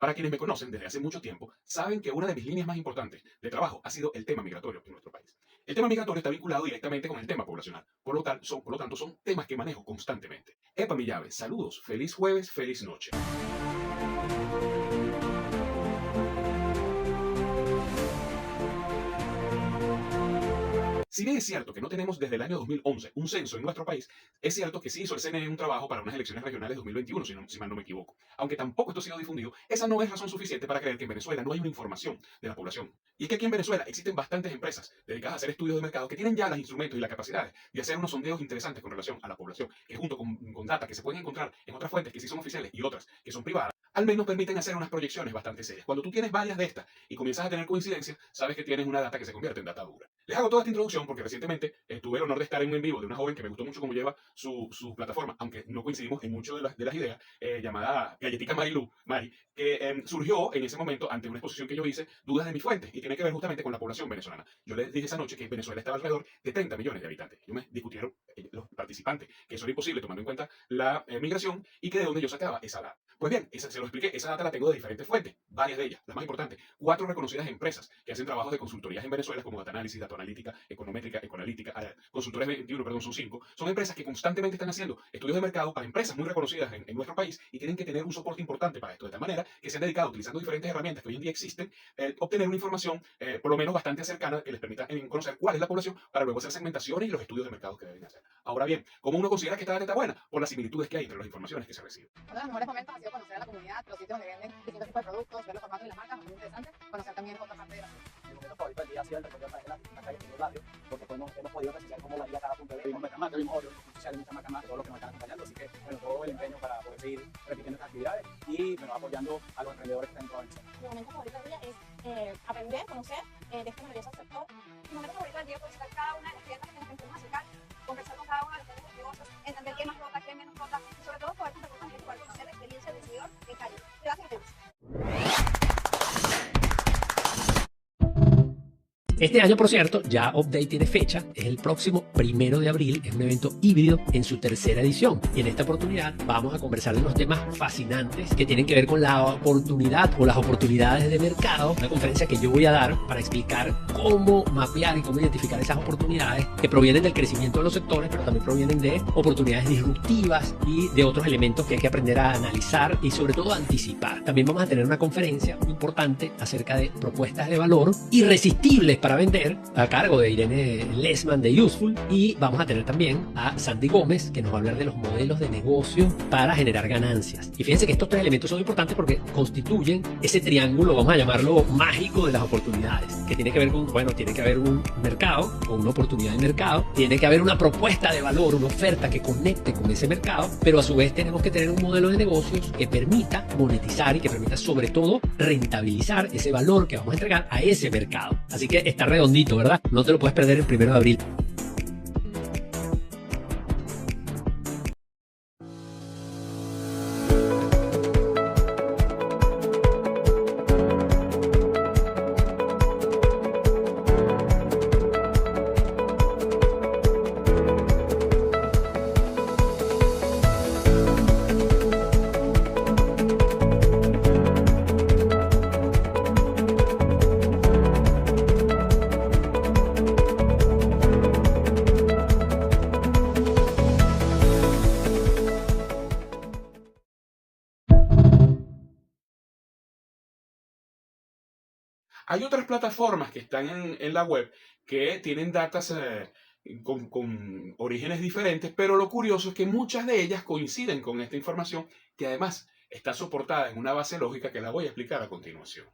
Para quienes me conocen desde hace mucho tiempo, saben que una de mis líneas más importantes de trabajo ha sido el tema migratorio en nuestro país. El tema migratorio está vinculado directamente con el tema poblacional, por lo tanto son temas que manejo constantemente. Epa mi llave, saludos, feliz jueves, feliz noche. Si bien es cierto que no tenemos desde el año 2011 un censo en nuestro país, es cierto que sí hizo el CNE un trabajo para unas elecciones regionales 2021, si mal no me equivoco. Aunque tampoco esto ha sido difundido, esa no es razón suficiente para creer que en Venezuela no hay una información de la población. Y es que aquí en Venezuela existen bastantes empresas dedicadas a hacer estudios de mercado que tienen ya los instrumentos y las capacidades de hacer unos sondeos interesantes con relación a la población, que junto con data que se pueden encontrar en otras fuentes que sí son oficiales y otras que son privadas, al menos permiten hacer unas proyecciones bastante serias. Cuando tú tienes varias de estas y comienzas a tener coincidencias, sabes que tienes una data que se convierte en data dura. Les hago toda esta introducción porque recientemente tuve el honor de estar en un en vivo de una joven que me gustó mucho cómo lleva su plataforma, aunque no coincidimos en muchas de las ideas, llamada Galletica Mari, que surgió en ese momento ante una exposición que yo hice, dudas de mis fuentes, y tiene que ver justamente con la población venezolana. Yo les dije esa noche que Venezuela estaba alrededor de 30 millones de habitantes. Ellos me discutieron, los participantes, que eso era imposible tomando en cuenta la migración y que de dónde yo sacaba esa data. Pues bien, se lo expliqué, esa data la tengo de diferentes fuentes, varias de ellas, las más importantes, 4 reconocidas empresas que hacen trabajos de consultorías en Venezuela como Data Analysis, Data Analítica, Econométrica, Ecoanalítica, Consultores 21, perdón, son 5. Son empresas que constantemente están haciendo estudios de mercado para empresas muy reconocidas en nuestro país y tienen que tener un soporte importante para esto, de tal manera que se han dedicado, utilizando diferentes herramientas que hoy en día existen, obtener una información por lo menos bastante cercana que les permita conocer cuál es la población para luego hacer segmentaciones y los estudios de mercado que deben hacer. Ahora bien, ¿cómo uno considera que esta data está buena? Por las similitudes que hay entre las informaciones que se reciben. Uno de los mejores momentos ha sido conocer a la comunidad, los sitios donde venden distintos tipos de productos, ver los formatos y las marcas, muy interesante. Conocer también otra parte de la ciudad. Mi momento favorito del día ha sido el recorrido a través de las calles de los barrios, porque hemos podido presenciar cómo varía cada punto de vista. Vimos Metramac, vimos Oreo, sociales, muchas marcas más, todos los que nos están acompañando. Así que, bueno, todo el empeño para poder seguir repitiendo estas actividades y, bueno, apoyando a los emprendedores que están en toda Venezuela. Mi momento favorito del día es aprender, conocer de este maravilloso sector. Mi momento favorito del día es visitar cada una de las tiendas en las que empezamos a acercar, conversar con cada uno de los dueños de negocios, entender qué más rota, qué menos rota, y sobre todo poder compartir con gente, poder conocer la experiencia del consumidor en calle. Gracias, feliz. Este año, por cierto, ya Update tiene fecha, es el próximo 1 de abril, es un evento híbrido en su tercera edición. Y en esta oportunidad vamos a conversar de unos temas fascinantes que tienen que ver con la oportunidad o las oportunidades de mercado. Una conferencia que yo voy a dar para explicar cómo mapear y cómo identificar esas oportunidades que provienen del crecimiento de los sectores, pero también provienen de oportunidades disruptivas y de otros elementos que hay que aprender a analizar y sobre todo a anticipar. También vamos a tener una conferencia importante acerca de propuestas de valor irresistibles para vender, a cargo de Irene Lesman de Useful, y vamos a tener también a Sandy Gómez, que nos va a hablar de los modelos de negocio para generar ganancias. Y fíjense que estos 3 elementos son importantes porque constituyen ese triángulo, vamos a llamarlo mágico, de las oportunidades, que tiene que ver con, bueno, tiene que haber un mercado, con una oportunidad de mercado, tiene que haber una propuesta de valor, una oferta que conecte con ese mercado, pero a su vez tenemos que tener un modelo de negocios que permita monetizar y que permita sobre todo rentabilizar ese valor que vamos a entregar a ese mercado. Así que está redondito, ¿verdad? No te lo puedes perder el 1 de abril. Hay otras plataformas que están en la web que tienen datas con orígenes diferentes, pero lo curioso es que muchas de ellas coinciden con esta información que además está soportada en una base lógica que la voy a explicar a continuación.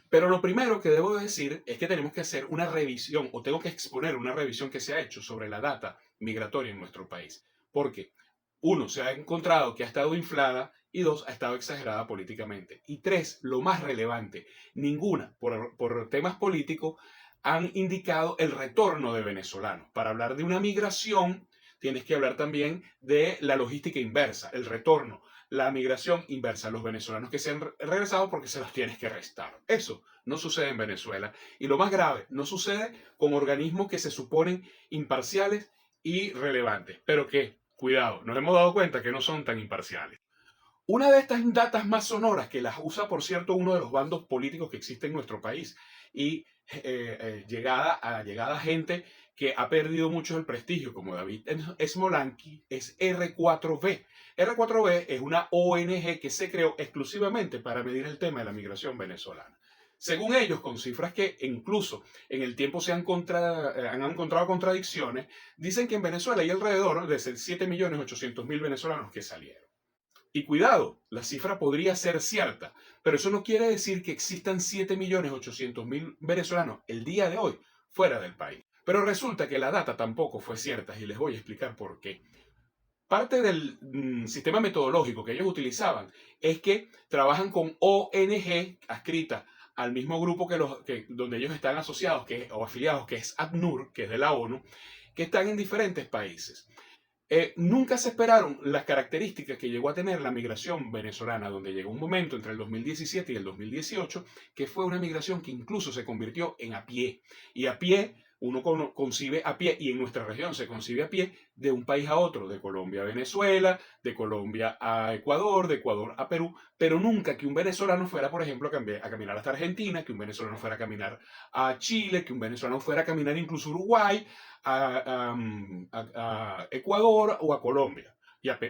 Pero lo primero que debo decir es que tenemos que hacer una revisión, o tengo que exponer una revisión que se ha hecho sobre la data migratoria en nuestro país. Porque, 1, se ha encontrado que ha estado inflada, y 2, ha estado exagerada políticamente. Y 3, lo más relevante, ninguna, por temas políticos, han indicado el retorno de venezolanos. Para hablar de una migración, tienes que hablar también de la logística inversa, el retorno, la migración inversa, los venezolanos que se han regresado porque se los tienes que restar. Eso no sucede en Venezuela. Y lo más grave, no sucede con organismos que se suponen imparciales y relevantes, pero que, cuidado, nos hemos dado cuenta que no son tan imparciales. Una de estas datas más sonoras, que las usa, por cierto, uno de los bandos políticos que existe en nuestro país, y llegada gente que ha perdido mucho el prestigio, como David Smolansky, es R4B. R4B es una ONG que se creó exclusivamente para medir el tema de la migración venezolana. Según ellos, con cifras que incluso en el tiempo han encontrado contradicciones, dicen que en Venezuela hay alrededor de 7.800.000 venezolanos que salieron. Y cuidado, la cifra podría ser cierta, pero eso no quiere decir que existan 7.800.000 venezolanos el día de hoy fuera del país. Pero resulta que la data tampoco fue cierta y les voy a explicar por qué. Parte del sistema metodológico que ellos utilizaban es que trabajan con ONG adscritas al mismo grupo donde ellos están asociados o afiliados, que es ACNUR, que es de la ONU, que están en diferentes países. Nunca se esperaron las características que llegó a tener la migración venezolana, donde llegó un momento entre el 2017 y el 2018 que fue una migración que incluso se convirtió en a pie. Y a pie, uno concibe a pie, y en nuestra región se concibe a pie de un país a otro, de Colombia a Venezuela, de Colombia a Ecuador, de Ecuador a Perú, pero nunca que un venezolano fuera, por ejemplo, a caminar hasta Argentina, que un venezolano fuera a caminar a Chile, que un venezolano fuera a caminar incluso a Uruguay, a Ecuador o a Colombia,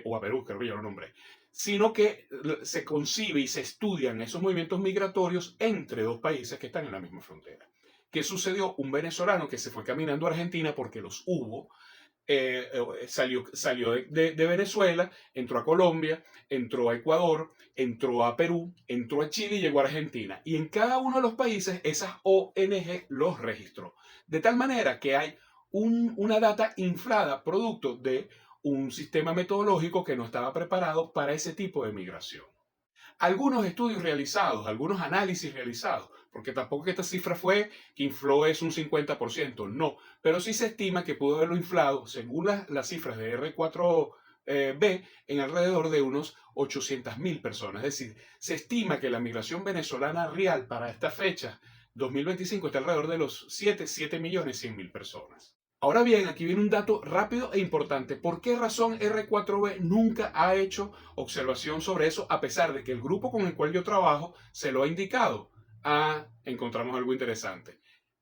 o a Perú, creo que ya lo nombré, sino que se concibe y se estudian esos movimientos migratorios entre dos países que están en la misma frontera. ¿Qué sucedió? Un venezolano que se fue caminando a Argentina porque los hubo, salió de Venezuela, entró a Colombia, entró a Ecuador, entró a Perú, entró a Chile y llegó a Argentina. Y en cada uno de los países esas ONG los registró. De tal manera que hay una data inflada producto de un sistema metodológico que no estaba preparado para ese tipo de migración. Algunos estudios realizados, algunos análisis realizados, porque tampoco que esta cifra fue que infló es un 50%, no, pero sí se estima que pudo haberlo inflado, según las cifras de R4B, en alrededor de unos 800.000 personas. Es decir, se estima que la migración venezolana real para esta fecha, 2025, está alrededor de los 7.100.000 personas. Ahora bien, aquí viene un dato rápido e importante. ¿Por qué razón R4B nunca ha hecho observación sobre eso, a pesar de que el grupo con el cual yo trabajo se lo ha indicado? Encontramos algo interesante.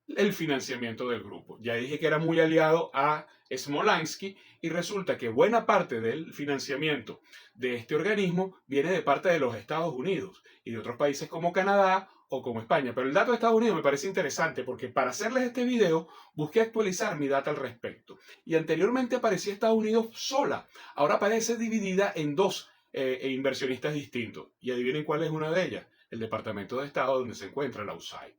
El financiamiento del grupo. Ya dije que era muy aliado a Smolansky y resulta que buena parte del financiamiento de este organismo viene de parte de los Estados Unidos y de otros países como Canadá o como España. Pero el dato de Estados Unidos me parece interesante porque para hacerles este video busqué actualizar mi data al respecto. Y anteriormente aparecía Estados Unidos sola. Ahora aparece dividida en dos inversionistas distintos. Y adivinen cuál es una de ellas. El Departamento de Estado, donde se encuentra la USAID.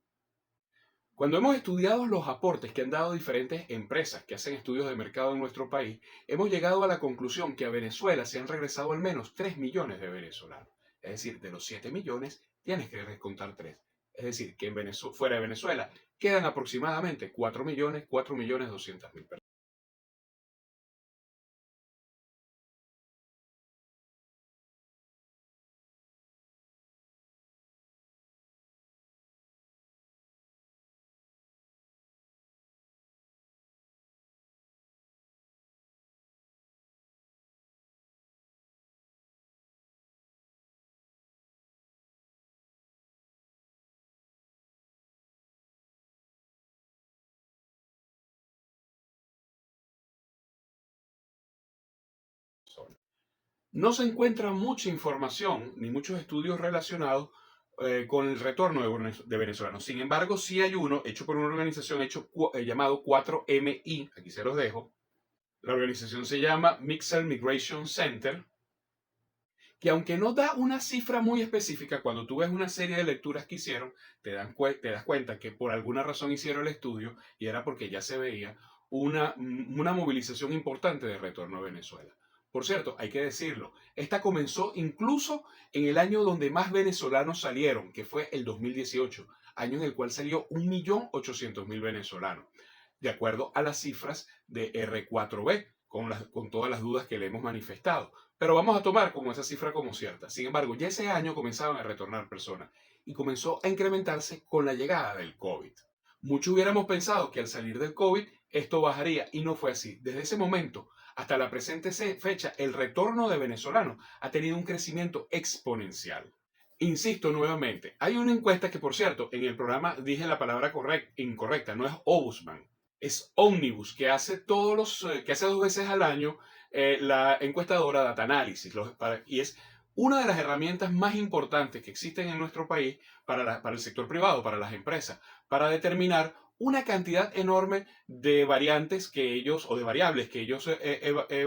Cuando hemos estudiado los aportes que han dado diferentes empresas que hacen estudios de mercado en nuestro país, hemos llegado a la conclusión que a Venezuela se han regresado al menos 3 millones de venezolanos. Es decir, de los 7 millones tienes que descontar 3. Es decir, que fuera de Venezuela quedan aproximadamente 4.200.000 personas. No se encuentra mucha información ni muchos estudios relacionados con el retorno de venezolanos. Sin embargo, sí hay uno hecho por una organización llamado 4MI, aquí se los dejo. La organización se llama Mixed Migration Center, que aunque no da una cifra muy específica, cuando tú ves una serie de lecturas que hicieron, te das cuenta que por alguna razón hicieron el estudio y era porque ya se veía una movilización importante de retorno a Venezuela. Por cierto, hay que decirlo, esta comenzó incluso en el año donde más venezolanos salieron, que fue el 2018, año en el cual salió 1.800.000 venezolanos, de acuerdo a las cifras de R4B, con todas las dudas que le hemos manifestado. Pero vamos a tomar como esa cifra como cierta. Sin embargo, ya ese año comenzaban a retornar personas y comenzó a incrementarse con la llegada del COVID. Muchos hubiéramos pensado que al salir del COVID esto bajaría y no fue así. Desde ese momento hasta la presente fecha, el retorno de venezolanos ha tenido un crecimiento exponencial. Insisto nuevamente, hay una encuesta que, por cierto, en el programa dije la palabra incorrecta, no es Obusman, es Omnibus, que hace que hace 2 veces al año la encuestadora Data Analysis, y es una de las herramientas más importantes que existen en nuestro país para el sector privado, para las empresas, para determinar una cantidad enorme de variantes o de variables que ellos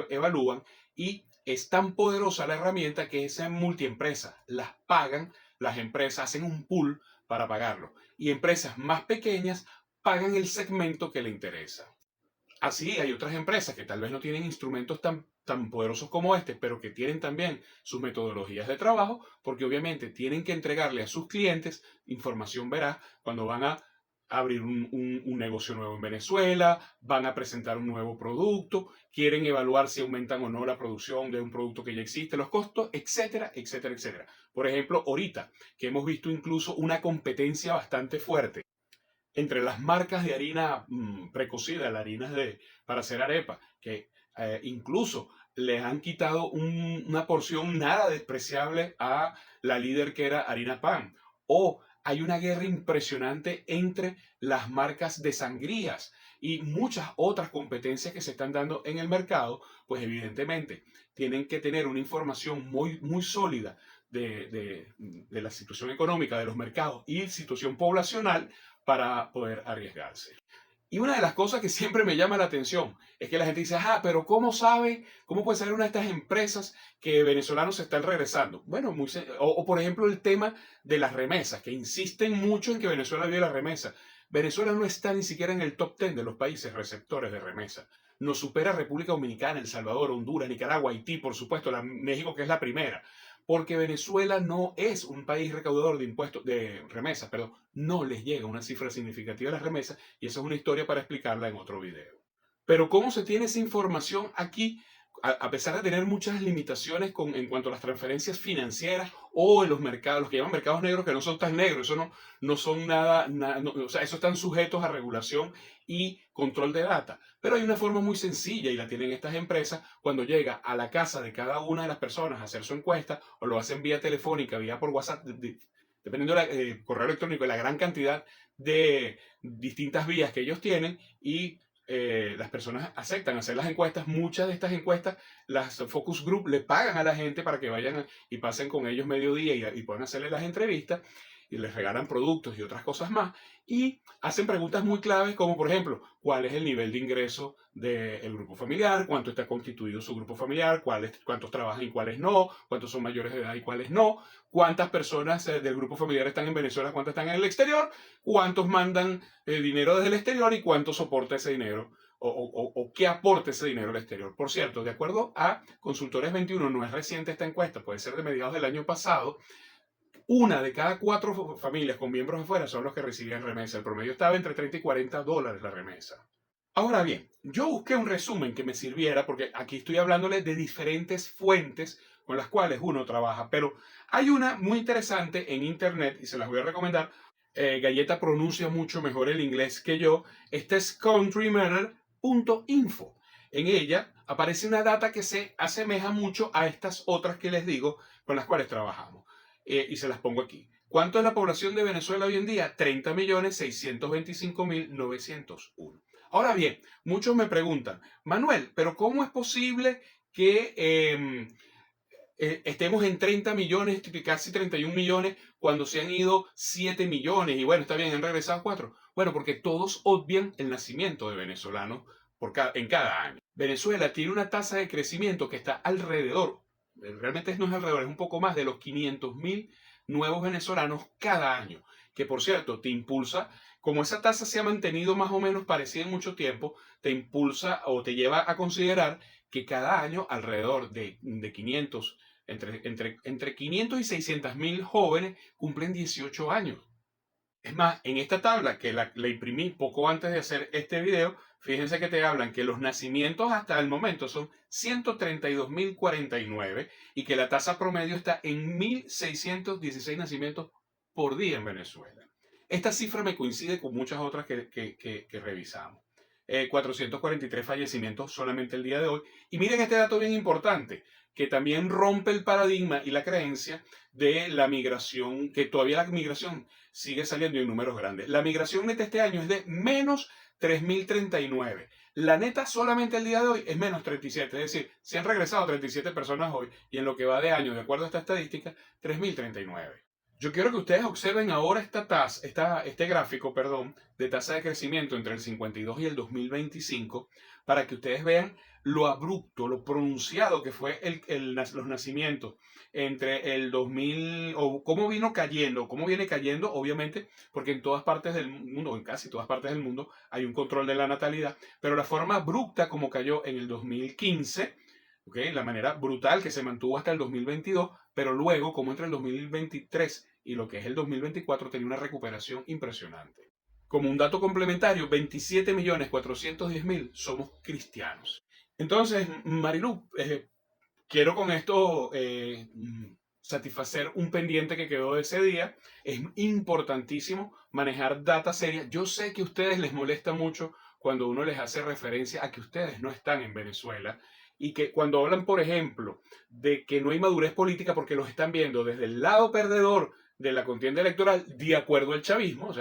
evalúan, y es tan poderosa la herramienta que es en multiempresa. Las pagan, las empresas hacen un pool para pagarlo, y empresas más pequeñas pagan el segmento que le interesa. Así hay otras empresas que tal vez no tienen instrumentos tan poderosos como este, pero que tienen también sus metodologías de trabajo, porque obviamente tienen que entregarle a sus clientes información veraz cuando van a abrir un negocio nuevo en Venezuela, van a presentar un nuevo producto, quieren evaluar si aumentan o no la producción de un producto que ya existe, los costos, etcétera, etcétera, etcétera. Por ejemplo, ahorita que hemos visto incluso una competencia bastante fuerte entre las marcas de harina precocida, las harinas para hacer arepa, que incluso les han quitado una porción nada despreciable a la líder que era Harina Pan. O hay una guerra impresionante entre las marcas de sangrías y muchas otras competencias que se están dando en el mercado, pues evidentemente tienen que tener una información muy, muy sólida de la situación económica de los mercados y situación poblacional para poder arriesgarse. Y una de las cosas que siempre me llama la atención es que la gente dice, pero ¿cómo puede saber una de estas empresas que venezolanos se están regresando? Bueno, o por ejemplo el tema de las remesas, que insisten mucho en que Venezuela vive la remesa. Venezuela no está ni siquiera en el top 10 de los países receptores de remesas. Nos supera República Dominicana, El Salvador, Honduras, Nicaragua, Haití, por supuesto, México, que es la primera. Porque Venezuela no es un país recaudador de impuestos, de remesas, pero no les llega una cifra significativa de las remesas, y esa es una historia para explicarla en otro video. Pero ¿cómo se tiene esa información aquí? A pesar de tener muchas limitaciones en cuanto a las transferencias financieras o en los mercados, los que llaman mercados negros, que no son tan negros, eso no son nada, o sea, eso están sujetos a regulación y control de data. Pero hay una forma muy sencilla y la tienen estas empresas cuando llega a la casa de cada una de las personas a hacer su encuesta, o lo hacen vía telefónica, vía por WhatsApp, dependiendo del correo electrónico y la gran cantidad de distintas vías que ellos tienen, y las personas aceptan hacer las encuestas. Muchas de estas encuestas, las focus group le pagan a la gente para que vayan y pasen con ellos mediodía y puedan hacerle las entrevistas, y les regalan productos y otras cosas más, y hacen preguntas muy claves como, por ejemplo, ¿cuál es el nivel de ingreso del grupo familiar? ¿Cuánto está constituido su grupo familiar? ¿Cuántos trabajan y cuáles no? ¿Cuántos son mayores de edad y cuáles no? ¿Cuántas personas del grupo familiar están en Venezuela? ¿Cuántas están en el exterior? ¿Cuántos mandan dinero desde el exterior? ¿Y cuánto soporta ese dinero? O qué aporta ese dinero al exterior. Por cierto, de acuerdo a Consultores 21, no es reciente esta encuesta, puede ser de mediados del año pasado, 1 de cada 4 familias con miembros afuera son los que recibían remesa. El promedio estaba entre $30 y $40 la remesa. Ahora bien, yo busqué un resumen que me sirviera, porque aquí estoy hablándole de diferentes fuentes con las cuales uno trabaja, pero hay una muy interesante en internet y se las voy a recomendar. Galleta pronuncia mucho mejor el inglés que yo. Esta es countrymatter.info. En ella aparece una data que se asemeja mucho a estas otras que les digo con las cuales trabajamos. Y se las pongo aquí. ¿Cuánto es la población de Venezuela hoy en día? 30.625.901. Ahora bien, muchos me preguntan, Manuel, ¿pero cómo es posible que estemos en 30 millones, casi 31 millones, cuando se han ido 7 millones? Y bueno, está bien, han regresado 4. Bueno, porque todos obvian el nacimiento de venezolanos en cada año. Venezuela tiene una tasa de crecimiento que está alrededor, realmente no es alrededor, es un poco más de los 500.000 nuevos venezolanos cada año, que por cierto te impulsa, como esa tasa se ha mantenido más o menos parecida en mucho tiempo, te impulsa o te lleva a considerar que cada año alrededor de 500, entre 500 y 600.000 jóvenes cumplen 18 años. Es más, en esta tabla que la imprimí poco antes de hacer este video, fíjense que te hablan que los nacimientos hasta el momento son 132.049 y que la tasa promedio está en 1.616 nacimientos por día en Venezuela. Esta cifra me coincide con muchas otras que revisamos. 443 fallecimientos solamente el día de hoy. Y miren este dato bien importante, que también rompe el paradigma y la creencia de la migración, que todavía la migración sigue saliendo en números grandes. La migración neta este año es de menos 3.039. La neta solamente el día de hoy es menos 37. Es decir, se han regresado 37 personas hoy y en lo que va de año, de acuerdo a esta estadística, 3.039. Yo quiero que ustedes observen ahora este gráfico, de tasa de crecimiento entre el 52 y el 2025 para que ustedes vean lo abrupto, lo pronunciado que fue los nacimientos entre el 2000, o cómo viene cayendo, obviamente, porque en todas partes del mundo, en casi todas partes del mundo, hay un control de la natalidad, pero la forma abrupta como cayó en el 2015, ¿okay? La manera brutal que se mantuvo hasta el 2022, pero luego, como entre el 2023 y lo que es el 2024, tenía una recuperación impresionante. Como un dato complementario, 27.410.000 somos cristianos. Entonces, Marilu, quiero con esto satisfacer un pendiente que quedó de ese día. Es importantísimo manejar data seria. Yo sé que a ustedes les molesta mucho cuando uno les hace referencia a que ustedes no están en Venezuela y que cuando hablan, por ejemplo, de que no hay madurez política porque los están viendo desde el lado perdedor de la contienda electoral, de acuerdo al chavismo,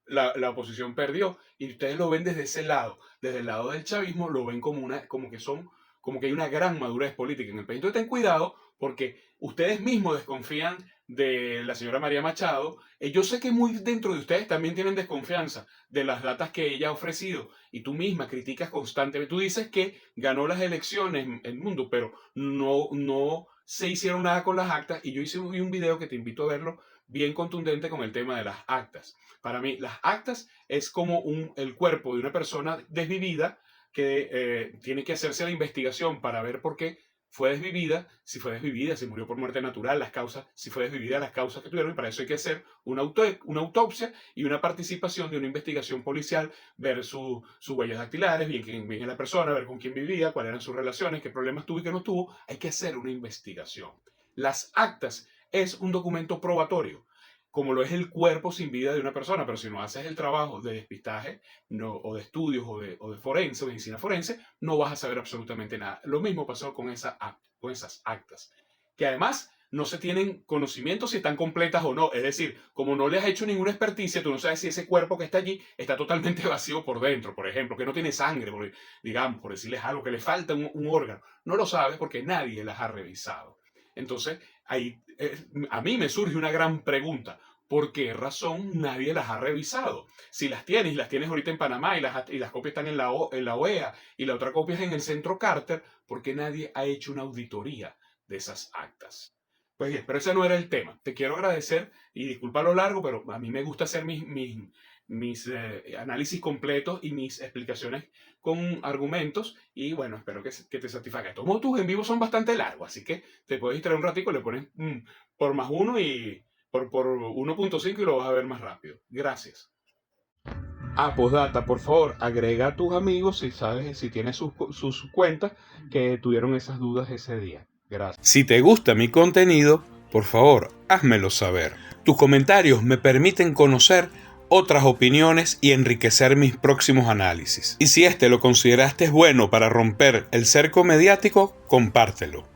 la oposición perdió y ustedes lo ven desde ese lado, desde el lado del chavismo lo ven como que hay una gran madurez política en el país. Entonces ten cuidado porque ustedes mismos desconfían de la señora María Machado. Yo sé que muy dentro de ustedes también tienen desconfianza de las datas que ella ha ofrecido y tú misma criticas constantemente. Tú dices que ganó las elecciones en el mundo, pero no se hicieron nada con las actas y yo hice un video que te invito a verlo bien contundente con el tema de las actas. Para mí, las actas es como el cuerpo de una persona desvivida que tiene que hacerse la investigación para ver por qué fue desvivida, si murió por muerte natural, las causas, si fue desvivida, las causas que tuvieron, y para eso hay que hacer una autopsia y una participación de una investigación policial, ver sus huellas dactilares, bien es la persona, ver con quién vivía, cuáles eran sus relaciones, qué problemas tuvo y qué no tuvo. Hay que hacer una investigación. Las actas es un documento probatorio, como lo es el cuerpo sin vida de una persona, pero si no haces el trabajo de despistaje o de estudios o de forense, o medicina forense, no vas a saber absolutamente nada. Lo mismo pasó con esas actas, que además no se tienen conocimiento si están completas o no. Es decir, como no le has hecho ninguna experticia, tú no sabes si ese cuerpo que está allí está totalmente vacío por dentro, por ejemplo, que no tiene sangre, por decirles algo, que le falta un órgano. No lo sabes porque nadie las ha revisado. Entonces, ahí a mí me surge una gran pregunta. ¿Por qué razón nadie las ha revisado? Si las tienes ahorita en Panamá y las copias están en la OEA y la otra copia es en el Centro Carter, ¿por qué nadie ha hecho una auditoría de esas actas? Pues bien, pero ese no era el tema. Te quiero agradecer y disculpa lo largo, pero a mí me gusta hacer mis análisis completos y mis explicaciones con argumentos y bueno, espero que te satisfaga. Todos tus en vivo son bastante largos, así que te puedes distraer un ratico, le pones por +1 y por 1.5 y lo vas a ver más rápido. Gracias. Postdata, por favor, agrega a tus amigos si tienes sus cuentas que tuvieron esas dudas ese día. Gracias. Si te gusta mi contenido, por favor, házmelo saber. Tus comentarios me permiten conocer otras opiniones y enriquecer mis próximos análisis. Y si lo consideraste bueno para romper el cerco mediático, compártelo.